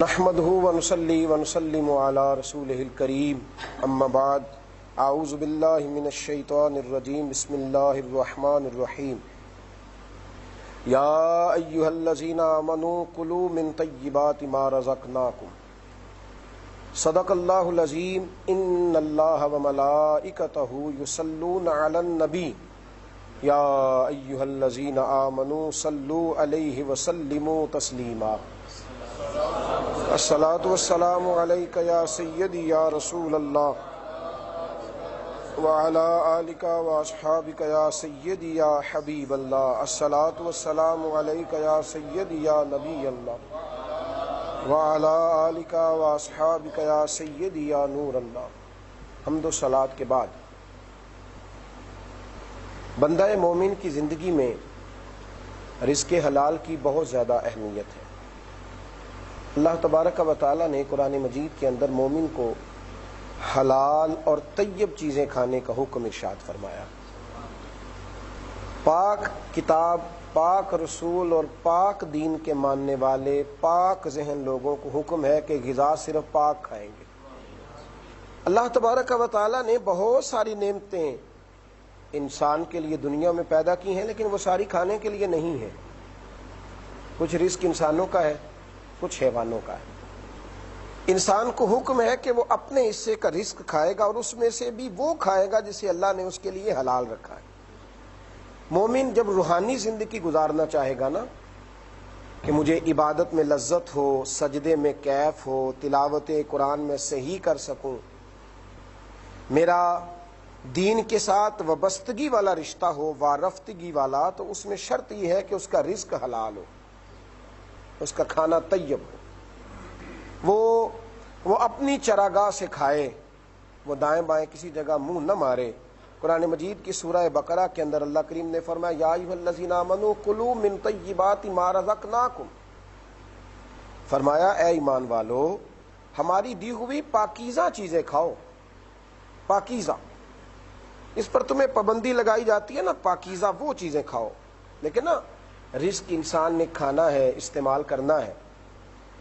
نحمده ونصلي ونسلم على رسوله الكريم اما بعد اعوذ بالله من الشيطان الرجيم بسم الله الرحمن الرحيم يا ايها الذين آمنوا كلوا من طيبات ما رزقناكم صدق الله العظيم ان الله وملائكته يصلون على النبي يا ايها الذين آمنوا صلوا عليه وسلموا تسليما الصلاة والسلام علیک یا سیدی یا رسول اللہ وعلی آلک واصحابک یا سیدی یا حبیب اللہ الصلاة والسلام علیک یا سیدی یا نبی اللہ وعلی آلک واصحابک یا سیدی یا نور اللہ۔ حمد و صلاۃ کے بعد بندہ مومن کی زندگی میں رزق حلال کی بہت زیادہ اہمیت ہے۔ اللہ تبارک و تعالیٰ نے قرآن مجید کے اندر مومن کو حلال اور طیب چیزیں کھانے کا حکم ارشاد فرمایا۔ پاک کتاب، پاک رسول اور پاک دین کے ماننے والے پاک ذہن لوگوں کو حکم ہے کہ غذا صرف پاک کھائیں گے۔ اللہ تبارک و تعالیٰ نے بہت ساری نعمتیں انسان کے لیے دنیا میں پیدا کی ہیں، لیکن وہ ساری کھانے کے لیے نہیں ہیں۔ کچھ رزق انسانوں کا ہے، کچھ حیوانوں کا ہے۔ انسان کو حکم ہے کہ وہ اپنے حصے کا رزق کھائے گا، اور اس میں سے بھی وہ کھائے گا جسے اللہ نے اس کے لیے حلال رکھا ہے۔ مومن جب روحانی زندگی گزارنا چاہے گا نا، کہ مجھے عبادت میں لذت ہو، سجدے میں کیف ہو، تلاوت قرآن میں صحیح کر سکوں، میرا دین کے ساتھ وابستگی والا رشتہ ہو، وارفتگی والا، تو اس میں شرط یہ ہے کہ اس کا رزق حلال ہو، اس کا کھانا طیب ہو، وہ اپنی چراگاہ سے کھائے، وہ دائیں بائیں کسی جگہ منہ نہ مارے۔ قرآن مجید کی سورہ بقرہ کے اندر اللہ کریم نے فرمایا یا ایھا الذین آمنوا کلوا من طیبات ما رزقناکم، فرمایا اے ایمان والو ہماری دی ہوئی پاکیزہ چیزیں کھاؤ۔ پاکیزہ، اس پر تمہیں پابندی لگائی جاتی ہے نا، پاکیزہ وہ چیزیں کھاؤ، لیکن نا رزق انسان نے کھانا ہے، استعمال کرنا ہے۔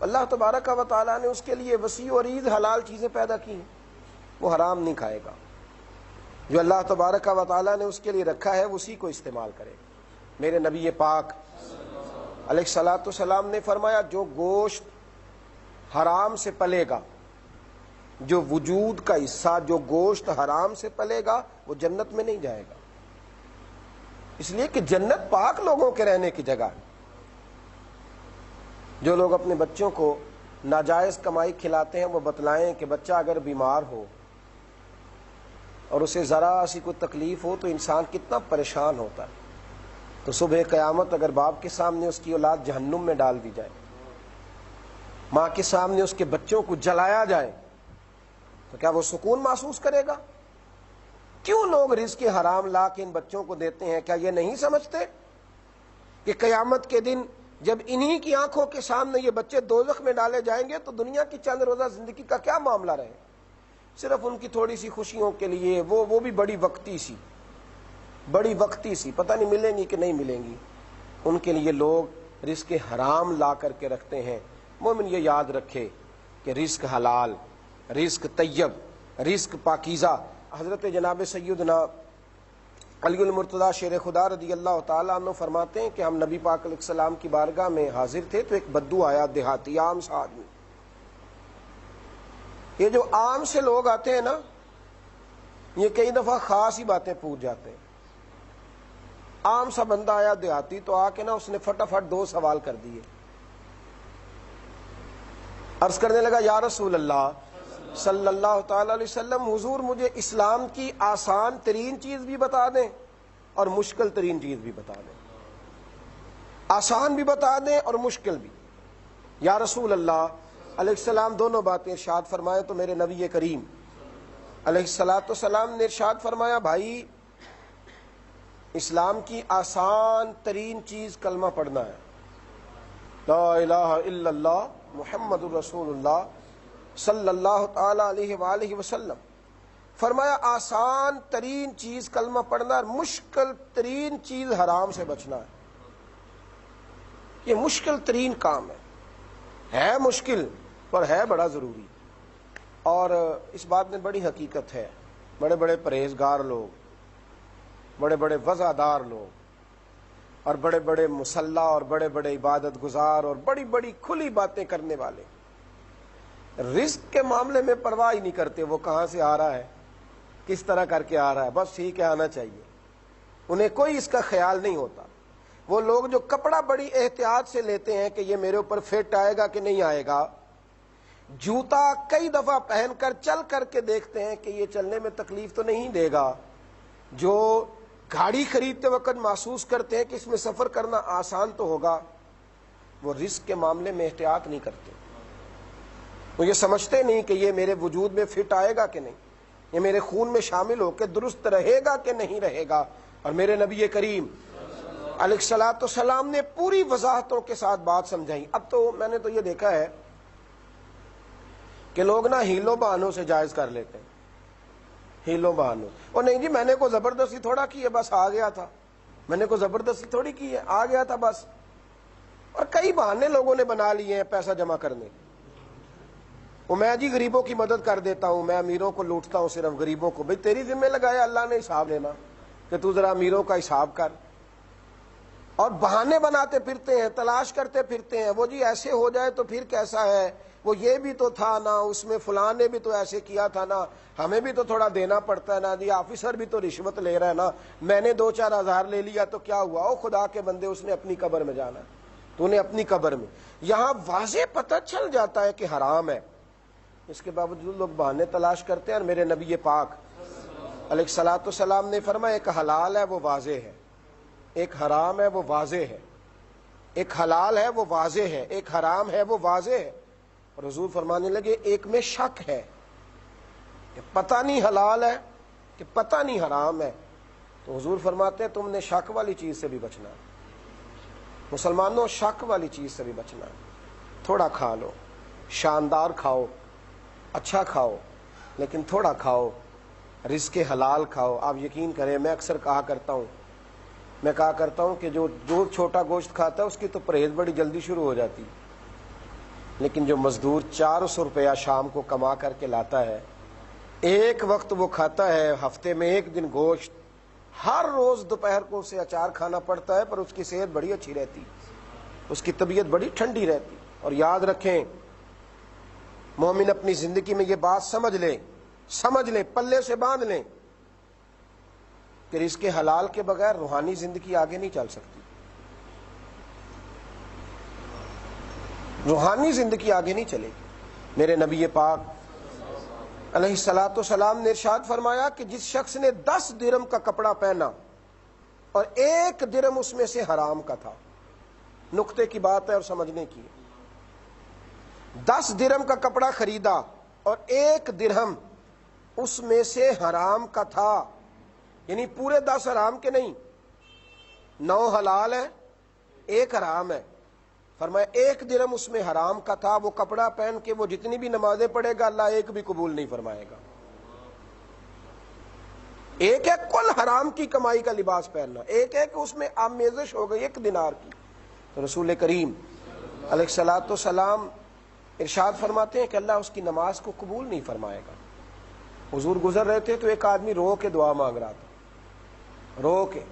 اللہ تبارک و تعالیٰ نے اس کے لیے وسیع و عریض حلال چیزیں پیدا کی ہیں، وہ حرام نہیں کھائے گا۔ جو اللہ تبارک و تعالیٰ نے اس کے لیے رکھا ہے اسی کو استعمال کرے۔ میرے نبی پاک علیہ الصلوۃ والسلام نے فرمایا جو گوشت حرام سے پلے گا، جو وجود کا حصہ جو گوشت حرام سے پلے گا، وہ جنت میں نہیں جائے گا، اس لیے کہ جنت پاک لوگوں کے رہنے کی جگہ ہے۔ جو لوگ اپنے بچوں کو ناجائز کمائی کھلاتے ہیں وہ بتلائیں کہ بچہ اگر بیمار ہو اور اسے ذرا سی کوئی تکلیف ہو تو انسان کتنا پریشان ہوتا ہے، تو صبح قیامت اگر باپ کے سامنے اس کی اولاد جہنم میں ڈال دی جائے، ماں کے سامنے اس کے بچوں کو جلایا جائے، تو کیا وہ سکون محسوس کرے گا؟ کیوں لوگ رزق حرام لا کے ان بچوں کو دیتے ہیں؟ کیا یہ نہیں سمجھتے کہ قیامت کے دن جب انہی کی آنکھوں کے سامنے یہ بچے دوزخ میں ڈالے جائیں گے تو دنیا کی چند روزہ زندگی کا کیا معاملہ رہے؟ صرف ان کی تھوڑی سی خوشیوں کے لیے، وہ بھی بڑی وقتی سی، پتہ نہیں ملیں گی کہ نہیں ملیں گی، ان کے لیے لوگ رزق حرام لا کر کے رکھتے ہیں۔ مومن یہ یاد رکھے کہ رزق حلال، رزق طیب، رزق پاکیزہ۔ حضرت جناب سیدنا علی المرتضیٰ شیر خدا رضی اللہ تعالیٰ عنہ فرماتے ہیں کہ ہم نبی پاک علیہ السلام کی بارگاہ میں حاضر تھے تو ایک بدو آیا، دیہاتی عام سا آدمی۔ یہ جو عام سے لوگ آتے ہیں نا، یہ کئی دفعہ خاص ہی باتیں پوچھ جاتے ہیں۔ عام سا بندہ آیا دیہاتی، تو آ کے نا اس نے فٹافٹ 2 سوال کر دیے۔ عرض کرنے لگا یا رسول اللہ صلی اللہ تعالی علیہ وسلم، حضور مجھے اسلام کی آسان ترین چیز بھی بتا دیں اور مشکل ترین چیز بھی بتا دیں، آسان بھی بتا دیں اور مشکل بھی۔ یا رسول اللہ علیہ السلام دونوں باتیں ارشاد فرمائے تو میرے نبی کریم علیہ السلام نے ارشاد فرمایا بھائی اسلام کی آسان ترین چیز کلمہ پڑھنا ہے، لا الہ الا اللہ محمد الرسول اللہ صلی اللہ تعالی علیہ وآلہ وسلم۔ فرمایا آسان ترین چیز کلمہ پڑھنا، مشکل ترین چیز حرام سے بچنا ہے۔ یہ مشکل ترین کام ہے مشکل، پر ہے بڑا ضروری، اور اس بات میں بڑی حقیقت ہے۔ بڑے بڑے پرہیزگار لوگ، بڑے بڑے وضعدار لوگ، اور بڑے بڑے مصلح اور بڑے بڑے عبادت گزار اور بڑی بڑی کھلی باتیں کرنے والے رزق کے معاملے میں پرواہ ہی نہیں کرتے، وہ کہاں سے آ رہا ہے، کس طرح کر کے آ رہا ہے، بس ٹھیک ہے آنا چاہیے، انہیں کوئی اس کا خیال نہیں ہوتا۔ وہ لوگ جو کپڑا بڑی احتیاط سے لیتے ہیں کہ یہ میرے اوپر فٹ آئے گا کہ نہیں آئے گا، جوتا کئی دفعہ پہن کر چل کر کے دیکھتے ہیں کہ یہ چلنے میں تکلیف تو نہیں دے گا، جو گاڑی خریدتے وقت محسوس کرتے ہیں کہ اس میں سفر کرنا آسان تو ہوگا، وہ رزق کے معاملے میں احتیاط نہیں کرتے۔ وہ یہ سمجھتے نہیں کہ یہ میرے وجود میں فٹ آئے گا کہ نہیں، یہ میرے خون میں شامل ہو کے درست رہے گا کہ نہیں رہے گا۔ اور میرے نبی کریم علیہ الصلوۃ والسلام نے پوری وضاحتوں کے ساتھ بات سمجھائی۔ اب تو میں نے تو یہ دیکھا ہے کہ لوگ نا ہیلوں بہانوں سے جائز کر لیتے ہیں، ہیلوں بہانوں، اور نہیں جی میں نے کوئی زبردستی تھوڑا کی ہے، بس آ گیا تھا، میں نے کوئی زبردستی تھوڑی کی ہے، آ گیا تھا بس۔ اور کئی بہانے لوگوں نے بنا لیے ہیں پیسہ جمع کرنے، وہ میں جی غریبوں کی مدد کر دیتا ہوں، میں امیروں کو لوٹتا ہوں، صرف غریبوں کو۔ بھئی تیری ذمہ لگایا اللہ نے حساب لینا کہ تو ذرا امیروں کا حساب کر، اور بہانے بناتے پھرتے ہیں، تلاش کرتے پھرتے ہیں، وہ جی ایسے ہو جائے تو پھر کیسا ہے، وہ یہ بھی تو تھا نا، اس میں فلاں نے بھی تو ایسے کیا تھا نا، ہمیں بھی تو تھوڑا دینا پڑتا ہے نا جی، آفیسر بھی تو رشوت لے رہا ہے نا، میں نے 2-4 ہزار لے لیا تو کیا ہوا، او خدا کے بندے اس نے اپنی قبر میں جانا ہے، تو نے اپنی قبر میں۔ یہاں واضح پتہ چل جاتا ہے کہ حرام ہے، اس کے باوجود لوگ بہانے تلاش کرتے ہیں۔ اور میرے نبی پاک علیہ الصلوۃ والسلام نے فرمایا ایک حلال ہے وہ واضح ہے، ایک حرام ہے وہ واضح ہے، ایک حلال ہے وہ واضح ہے، ایک حرام ہے وہ واضح ہے۔ اور حضور فرمانے لگے ایک میں شک ہے کہ پتہ نہیں حلال ہے کہ پتہ نہیں حرام ہے، تو حضور فرماتے ہیں تم نے شک والی چیز سے بھی بچنا ہے، مسلمانوں شک والی چیز سے بھی بچنا ہے۔ تھوڑا کھا لو، شاندار کھاؤ، اچھا کھاؤ، لیکن تھوڑا کھاؤ، رزق حلال کھاؤ۔ آپ یقین کریں میں اکثر کہا کرتا ہوں کہ جو چھوٹا گوشت کھاتا ہے اس کی تو پرہیز بڑی جلدی شروع ہو جاتی، لیکن جو مزدور 400 روپیہ شام کو کما کر کے لاتا ہے، ایک وقت وہ کھاتا ہے، ہفتے میں ایک دن گوشت، ہر روز دوپہر کو اسے اچار کھانا پڑتا ہے، پر اس کی صحت بڑی اچھی رہتی، اس کی طبیعت بڑی ٹھنڈی رہتی۔ اور یاد رکھیں مومن اپنی زندگی میں یہ بات سمجھ لیں، پلے سے باندھ لیں کہ رزق حلال کے بغیر روحانی زندگی آگے نہیں چل سکتی، روحانی زندگی آگے نہیں چلے گی۔ میرے نبی پاک علیہ الصلوۃ والسلام نے ارشاد فرمایا کہ جس شخص نے 10 درہم کا کپڑا پہنا اور 1 درہم اس میں سے حرام کا تھا، نقطے کی بات ہے اور سمجھنے کی، 10 درہم کا کپڑا خریدا اور 1 درہم اس میں سے حرام کا تھا، یعنی پورے 10 حرام کے نہیں، 9 حلال ہے 1 حرام ہے، فرمایا 1 درہم اس میں حرام کا تھا، وہ کپڑا پہن کے وہ جتنی بھی نمازیں پڑھے گا اللہ ایک بھی قبول نہیں فرمائے گا۔ ایک ہے کل حرام کی کمائی کا لباس پہننا، ایک ہے کہ اس میں آمیزش ہو گئی 1 دینار کی۔ تو رسول کریم علیہ الصلوۃ والسلام ارشاد فرماتے ہیں کہ اللہ اس کی نماز کو قبول نہیں فرمائے گا۔ حضور گزر رہے تھے تو ایک آدمی رو کے دعا مانگ رہا تھا، رو کے،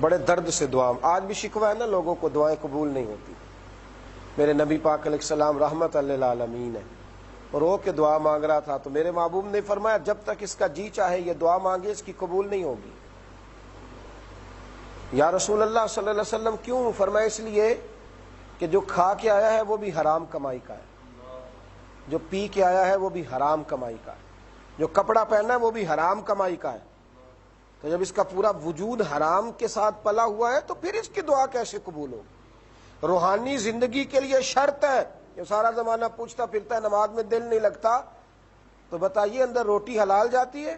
بڑے درد سے دعا۔ آج بھی شکوہ ہے نا لوگوں کو دعائیں قبول نہیں ہوتی۔ میرے نبی پاک علیہ السلام رحمت للعالمین ہے، رو کے دعا مانگ رہا تھا، تو میرے محبوب نے فرمایا جب تک اس کا جی چاہے یہ دعا مانگے اس کی قبول نہیں ہوگی۔ یا رسول اللہ صلی اللہ علیہ وسلم کیوں؟ فرمایا اس لیے کہ جو کھا کے آیا ہے وہ بھی حرام کمائی کا ہے، جو پی کے آیا ہے وہ بھی حرام کمائی کا ہے، جو کپڑا پہنا ہے وہ بھی حرام کمائی کا ہے۔ تو جب اس کا پورا وجود حرام کے ساتھ پلا ہوا ہے تو پھر اس کی دعا کیسے قبول ہوگی؟ روحانی زندگی کے لیے شرط ہے، یہ سارا زمانہ پوچھتا پھرتا ہے نماز میں دل نہیں لگتا، تو بتائیے اندر روٹی حلال جاتی ہے،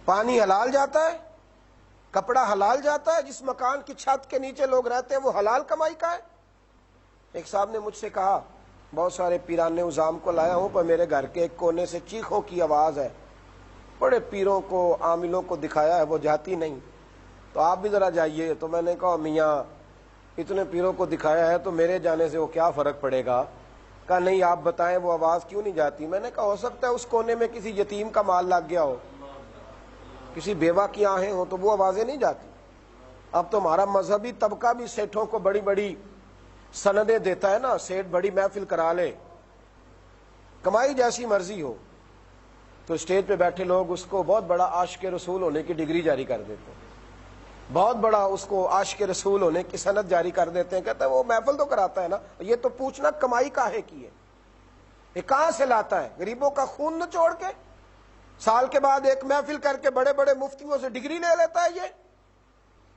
پانی حلال جاتا ہے، کپڑا حلال جاتا ہے، جس مکان کی چھت کے نیچے لوگ رہتے ہیں وہ حلال کمائی کا ہے۔ ایک صاحب نے مجھ سے کہا بہت سارے پیرانے عظام کو لایا ہوں پر میرے گھر کے ایک کونے سے چیخوں کی آواز ہے، بڑے پیروں کو عاملوں کو دکھایا ہے وہ جاتی نہیں، تو آپ بھی ذرا جائیے۔ تو میں نے کہا میاں اتنے پیروں کو دکھایا ہے تو میرے جانے سے وہ کیا فرق پڑے گا؟ کہا نہیں آپ بتائیں وہ آواز کیوں نہیں جاتی؟ میں نے کہا ہو سکتا ہے اس کونے میں کسی یتیم کا مال لگ گیا ہو، کسی بیوہ کی آہیں ہوں تو وہ آوازیں نہیں جاتی۔ اب تو ہمارا مذہبی طبقہ بھی سیٹھوں کو بڑی بڑی سندیں دیتا ہے نا، سیٹ بڑی محفل کرا لے، کمائی جیسی مرضی ہو، تو اسٹیج پہ بیٹھے لوگ اس کو بہت بڑا عاشق رسول ہونے کی ڈگری جاری کر دیتے ہیں، بہت بڑا اس کو عاشق رسول ہونے کی سند جاری کر دیتے ہیں۔ کہتے ہیں وہ محفل تو کراتا ہے نا، یہ تو پوچھنا کمائی کاہے کی ہے، یہ کہاں سے لاتا ہے؟ غریبوں کا خون نہ چھوڑ کے سال کے بعد ایک محفل کر کے بڑے بڑے مفتیوں سے ڈگری لے لیتا ہے یہ؟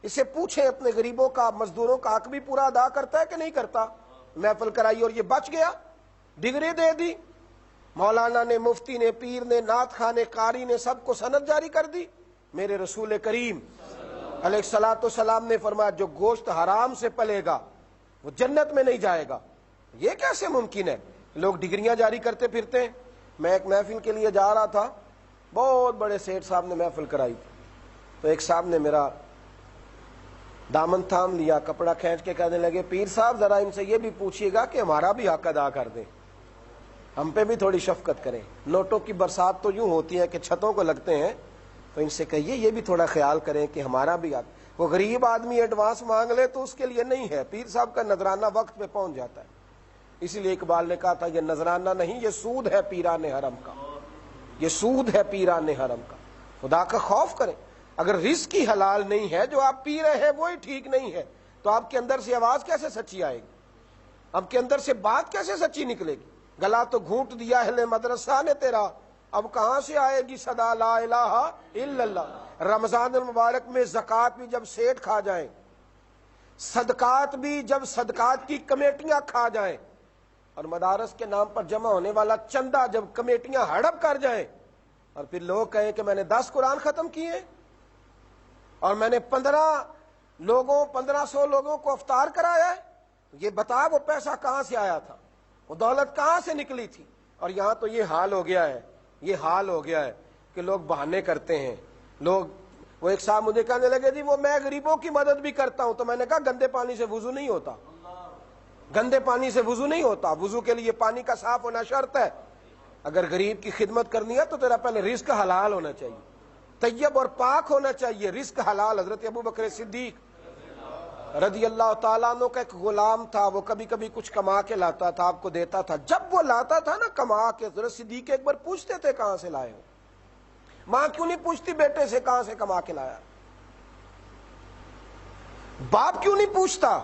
اسے پوچھیں اپنے غریبوں کا، مزدوروں کا حق بھی پورا ادا کرتا ہے کہ نہیں کرتا؟ محفل کرائی اور یہ بچ گیا، ڈگری دے دی، مولانا نے، مفتی نے، پیر نے، نعت خواہ نے، قاری نے، سب کو سند جاری کر دی۔ میرے رسول کریم علیہ الصلوۃ والسلام نے فرمایا جو گوشت حرام سے پلے گا وہ جنت میں نہیں جائے گا۔ یہ کیسے ممکن ہے؟ لوگ ڈگریاں جاری کرتے پھرتے ہیں۔ میں ایک محفل کے لیے جا رہا تھا، بہت بڑے سیٹ صاحب نے محفل کرائی تھی، تو ایک صاحب نے میرا دامن تھام لیا، کپڑا کھینچ کے کہنے لگے پیر صاحب ذرا ان سے یہ بھی پوچھیے گا کہ ہمارا بھی حق ادا کر دیں، ہم پہ بھی تھوڑی شفقت کریں، نوٹوں کی برسات تو یوں ہوتی ہے کہ چھتوں کو لگتے ہیں، تو ان سے کہیے یہ بھی تھوڑا خیال کریں کہ ہمارا بھی حق۔ وہ غریب آدمی ایڈوانس مانگ لے تو اس کے لیے نہیں ہے، پیر صاحب کا نذرانہ وقت پہ پہنچ جاتا ہے۔ اسی لیے اقبال نے کہا تھا یہ نذرانہ نہیں، یہ سود ہے پیران حرم کا، یہ سود ہے پیران حرم کا۔ خدا کا خوف کریں۔ اگر رزق کی حلال نہیں ہے، جو آپ پی رہے ہیں وہی ٹھیک نہیں ہے، تو آپ کے اندر سے آواز کیسے سچی آئے گی؟ آپ کے اندر سے بات کیسے سچی نکلے گی؟ گلا تو گھونٹ دیا اہل مدرسہ نے تیرا، اب کہاں سے آئے گی صدا لا الہ الا اللہ؟ رمضان المبارک میں زکوٰۃ بھی جب سیٹ کھا جائیں، صدقات بھی جب صدقات کی کمیٹیاں کھا جائیں، اور مدارس کے نام پر جمع ہونے والا چندہ جب کمیٹیاں ہڑپ کر جائیں، اور پھر لوگ کہیں کہ میں نے 10 قرآن ختم کیے اور میں نے 1500 لوگوں کو افطار کرایا ہے، یہ بتا وہ پیسہ کہاں سے آیا تھا، وہ دولت کہاں سے نکلی تھی؟ اور یہاں تو یہ حال ہو گیا ہے، یہ حال ہو گیا ہے کہ لوگ بہانے کرتے ہیں۔ وہ ایک صاحب مجھے کہنے لگے جی وہ میں غریبوں کی مدد بھی کرتا ہوں، تو میں نے کہا گندے پانی سے وضو نہیں ہوتا، گندے پانی سے وضو نہیں ہوتا، وضو کے لیے پانی کا صاف ہونا شرط ہے۔ اگر غریب کی خدمت کرنی ہے تو تیرا پہلے رزق حلال ہونا چاہیے، طیب اور پاک ہونا چاہیے، رزق حلال۔ حضرت ابو بکر صدیق رضی اللہ تعالیٰ عنہ کا ایک غلام تھا، وہ کبھی کبھی کچھ کما کے لاتا تھا، آپ کو دیتا تھا۔ جب وہ لاتا تھا نا کما کے، حضرت صدیق ایک بار پوچھتے تھے کہاں سے لائے ہو؟ ماں کیوں نہیں پوچھتی بیٹے سے کہاں سے کما کے لایا؟ باپ کیوں نہیں پوچھتا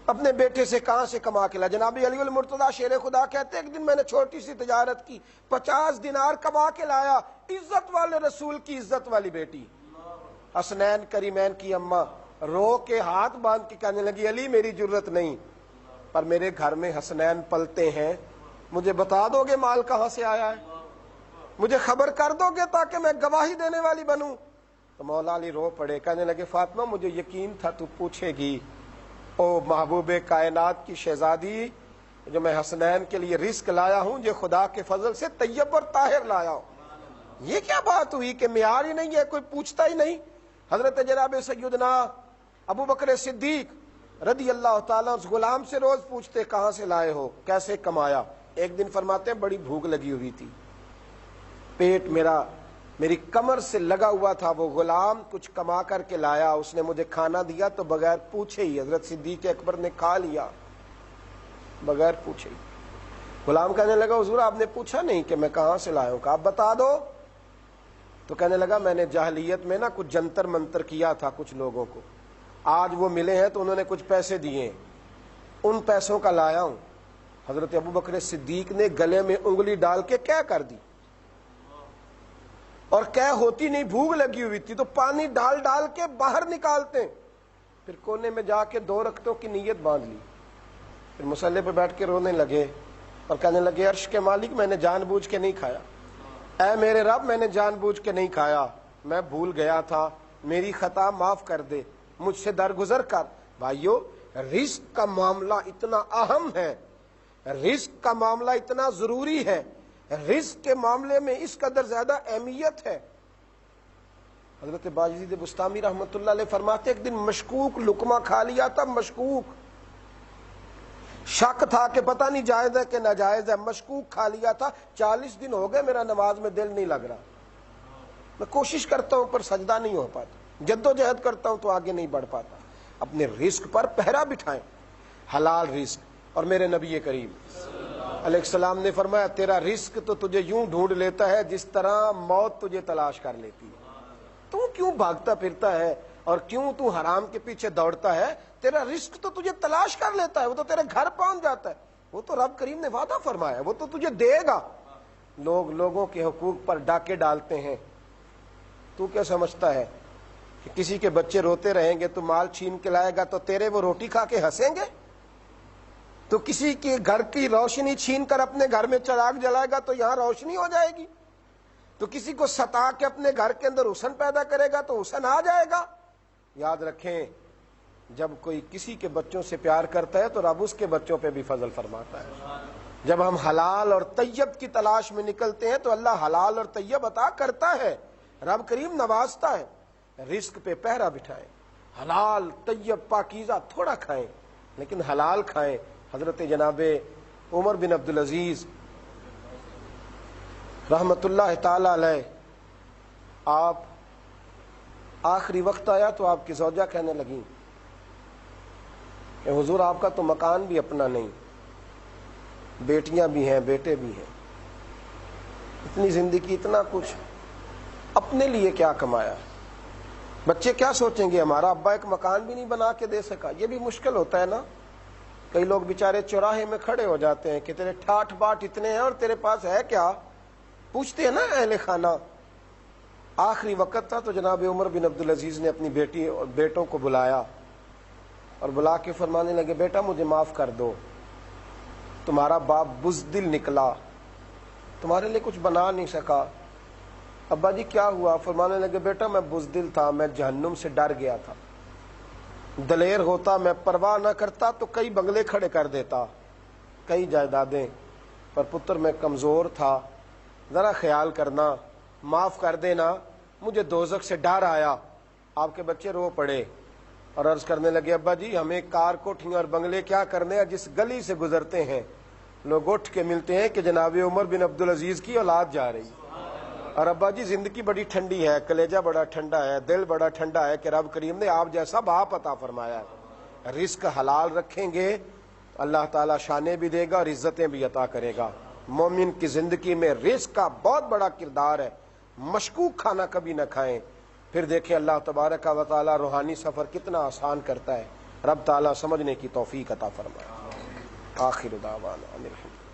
اپنے بیٹے سے کہاں سے کما کے لایا؟ جناب علی المرتضیٰ شیر خدا کہتے ہیں ایک دن میں نے چھوٹی سی تجارت کی، 50 دینار کما کے لایا، عزت والے رسول کی عزت والی بیٹی حسنین کریمین کی اماں رو کے ہاتھ باندھ کے کہنے لگی علی میری جرت نہیں، پر میرے گھر میں حسنین پلتے ہیں، مجھے بتا دو گے مال کہاں سے آیا ہے؟ مجھے خبر کر دو گے تاکہ میں گواہی دینے والی بنوں؟ تو مولا علی رو پڑے، کہنے لگے فاطمہ مجھے یقین تھا تو پوچھے گی، او محبوب کائنات کی شہزادی، جو میں حسنین کے لیے رزق لایا ہوں یہ خدا کے فضل سے طیب اور طاہر لایا ہوں۔ یہ کیا بات ہوئی کہ معیار ہی نہیں ہے، کوئی پوچھتا ہی نہیں؟ حضرت جناب سیدنا ابو بکر صدیق رضی اللہ تعالیٰ اس غلام سے روز پوچھتے کہاں سے لائے ہو، کیسے کمایا؟ ایک دن فرماتے ہیں بڑی بھوک لگی ہوئی تھی، پیٹ میری کمر سے لگا ہوا تھا، وہ غلام کچھ کما کر کے لایا، اس نے مجھے کھانا دیا تو بغیر پوچھے ہی حضرت صدیق اکبر نے کھا لیا، بغیر پوچھے ہی۔ غلام کہنے لگا حضور آپ نے پوچھا نہیں کہ میں کہاں سے لایا ہوں، کہا آپ بتا دو۔ تو کہنے لگا میں نے جاہلیت میں نا کچھ جنتر منتر کیا تھا کچھ لوگوں کو، آج وہ ملے ہیں تو انہوں نے کچھ پیسے دیے، ان پیسوں کا لایا ہوں۔ حضرت ابو بکر صدیق نے گلے میں انگلی ڈال کے کیا کر دی، اور کیا ہوتی نہیں، بھوک لگی ہوئی تھی تو پانی ڈال ڈال کے باہر نکالتے، پھر کونے میں جا کے 2 رکعتوں کی نیت باندھ لی، پھر مصلی پہ بیٹھ کے رونے لگے اور کہنے لگے عرش کے مالک میں نے جان بوجھ کے نہیں کھایا، اے میرے رب میں نے جان بوجھ کے نہیں کھایا، میں بھول گیا تھا، میری خطا معاف کر دے، مجھ سے درگزر کر۔ بھائیو رزق کا معاملہ اتنا اہم ہے، رزق کا معاملہ اتنا ضروری ہے، رزق کے معاملے میں اس قدر زیادہ اہمیت ہے حضرت باجید بستامی رحمۃ اللہ علیہ فرماتے ایک دن مشکوک لقمہ کھا لیا تھا، مشکوک، شک تھا کہ پتہ نہیں جائز ہے کہ ناجائز ہے، مشکوک کھا لیا تھا، 40 دن ہو گئے میرا نماز میں دل نہیں لگ رہا، میں کوشش کرتا ہوں پر سجدہ نہیں ہو پاتا، جد و جہد کرتا ہوں تو آگے نہیں بڑھ پاتا۔ اپنے رزق پر پہرا بٹھائیں، حلال رزق۔ اور میرے نبی کریم علیہ السلام نے فرمایا تیرا رزق تو تجھے یوں ڈھونڈ لیتا ہے جس طرح موت تجھے تلاش کر لیتی ہے، تو کیوں بھاگتا پھرتا ہے اور کیوں تو حرام کے پیچھے دوڑتا ہے؟ تیرا رزق تو تجھے تلاش کر لیتا ہے، وہ تو تیرے گھر پہنچ جاتا ہے، وہ تو رب کریم نے وعدہ فرمایا، وہ تو تجھے دے گا۔ لوگ لوگوں کے حقوق پر ڈاکے ڈالتے ہیں، تو کیا سمجھتا ہے کہ کسی کے بچے روتے رہیں گے تو مال چھین کے لائے گا تو تیرے وہ روٹی کھا کے ہنسیں گے؟ تو کسی کے گھر کی روشنی چھین کر اپنے گھر میں چراغ جلائے گا تو یہاں روشنی ہو جائے گی؟ تو کسی کو ستا کے اپنے گھر کے اندر حسن پیدا کرے گا تو حسن آ جائے گا؟ یاد رکھیں، جب کوئی کسی کے بچوں سے پیار کرتا ہے تو رب اس کے بچوں پہ بھی فضل فرماتا ہے۔ جب ہم حلال اور طیب کی تلاش میں نکلتے ہیں تو اللہ حلال اور طیب عطا کرتا ہے، رب کریم نوازتا ہے۔ رزق پہ پہرا بٹھائیں، حلال طیب پاکیزہ تھوڑا کھائیں لیکن حلال کھائیں۔ حضرت جناب عمر بن عبدالعزیز رحمت اللہ تعالی علیہ، آپ آخری وقت آیا تو آپ کی زوجہ کہنے لگیں کہ حضور آپ کا تو مکان بھی اپنا نہیں، بیٹیاں بھی ہیں بیٹے بھی ہیں، اتنی زندگی اتنا کچھ، اپنے لیے کیا کمایا؟ بچے کیا سوچیں گے ہمارا ابا ایک مکان بھی نہیں بنا کے دے سکا؟ یہ بھی مشکل ہوتا ہے نا۔ کئی لوگ بیچارے چوراہے میں کھڑے ہو جاتے ہیں کہ تیرے ٹھاٹھ باٹ اتنے ہیں اور تیرے پاس ہے کیا؟ پوچھتے ہیں نا اہل خانہ۔ آخری وقت تھا تو جناب عمر بن عبدالعزیز نے اپنی بیٹی اور بیٹوں کو بلایا اور بلا کے فرمانے لگے بیٹا مجھے معاف کر دو، تمہارا باپ بزدل نکلا، تمہارے لیے کچھ بنا نہیں سکا۔ ابا جی کیا ہوا؟ فرمانے لگے بیٹا میں بزدل تھا، میں جہنم سے ڈر گیا تھا، دلیر ہوتا میں پرواہ نہ کرتا تو کئی بنگلے کھڑے کر دیتا، کئی جائیدادیں، پر پتر میں کمزور تھا، ذرا خیال کرنا، معاف کر دینا، مجھے دوزخ سے ڈر آیا۔ آپ کے بچے رو پڑے اور عرض کرنے لگے ابا جی ہمیں کار کوٹھیاں اور بنگلے کیا کرنے ہیں، جس گلی سے گزرتے ہیں لوگ اٹھ کے ملتے ہیں کہ جناب عمر بن عبدالعزیز کی اولاد جا رہی، اور ابا جی زندگی بڑی ٹھنڈی ہے، کلیجہ بڑا ٹھنڈا ہے، دل بڑا ٹھنڈا ہے کہ رب کریم نے آپ جیسا باپ عطا فرمایا ہے۔ رزق حلال رکھیں گے اللہ تعالیٰ شانے بھی دے گا اور عزتیں بھی عطا کرے گا۔ مومن کی زندگی میں رزق کا بہت بڑا کردار ہے، مشکوک کھانا کبھی نہ کھائیں، پھر دیکھیں اللہ تبارک و تعالیٰ روحانی سفر کتنا آسان کرتا ہے۔ رب تعالیٰ سمجھنے کی توفیق عطا فرمائے۔ آخر دعوانا الحمدللہ۔